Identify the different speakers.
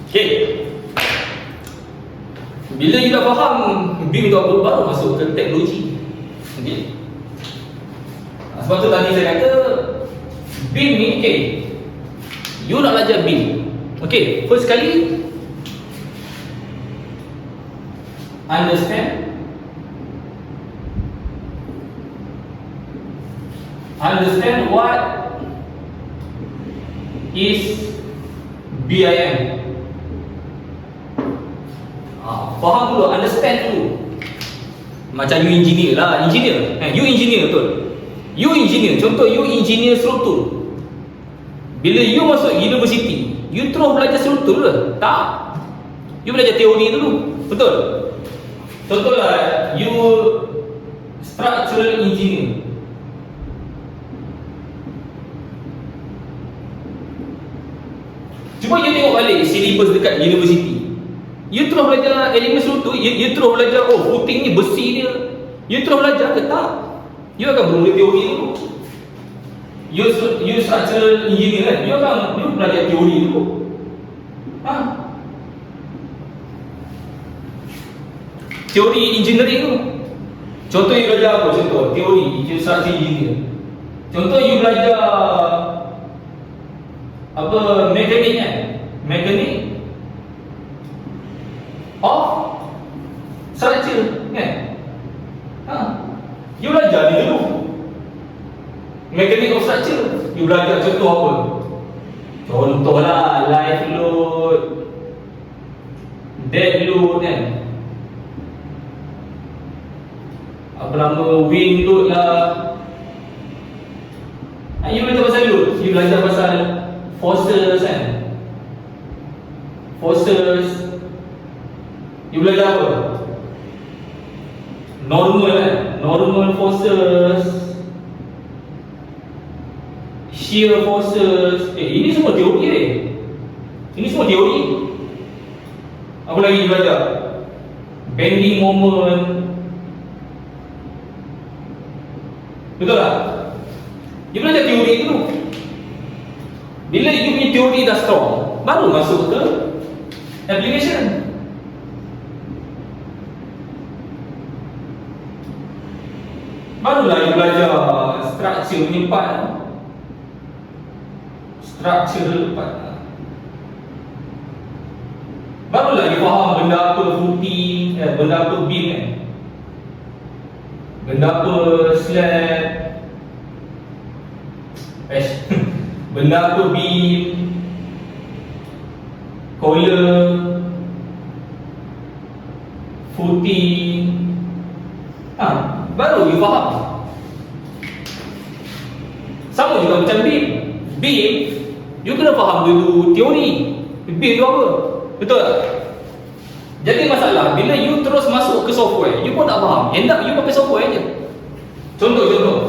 Speaker 1: Okay. Bila you dah faham BIM tu apa, baru masuk ke teknologi. Okay. Sebab tu tadi saya kata BIM ni, okay, you nak belajar BIM. Okay, first sekali understand what is BIM. Faham dulu, understand dulu. Macam you engineer lah, you engineer betul. You engineer, contoh you engineer struktur. Bila you masuk universiti, you terus belajar struktur ke? Tak. You belajar teori dulu, betul? Contohlah you structural engineer. Cuba you tengok balik syllabus dekat universiti. You terus belajar elemen struktur, you terus belajar footing ni besi dia. You terus belajar ke? Tak. You akan bermula teori dulu. You structural engineer kan? You belajar teori dulu. Teori engineering tu. Contoh you belajar apa? Contoh teori structural engineer. Contoh you belajar apa, mekanik kan? Mekanik of structure kan? You belajar ni dulu. Mekanik of structure. You belajar contoh apa? Contohlah live load, dead load kan? Apa nama, wing load lah. You belajar pasal load. You belajar pasal forces kan? Forces. You belajar apa? Normal kan? Normal forces, shear forces. Ini semua teori Ini semua teori. Apa lagi you belajar? Bending moment. Betul tak? You belajar teori dulu. Bila you punya teori dah strong, baru masuk ke application. Barulah you belajar structure ni part. Structure part. Barulah you faham benda apa footing, benda apa beam kan. Benda apa slab. Benda apa beam, collar, footing. Baru you faham. Sama juga macam beam. Beam, you kena faham dulu teori. Beam tu apa? Betul tak? Jadi masalah, bila you terus masuk ke software, you pun tak faham. End up you pakai software je. Contoh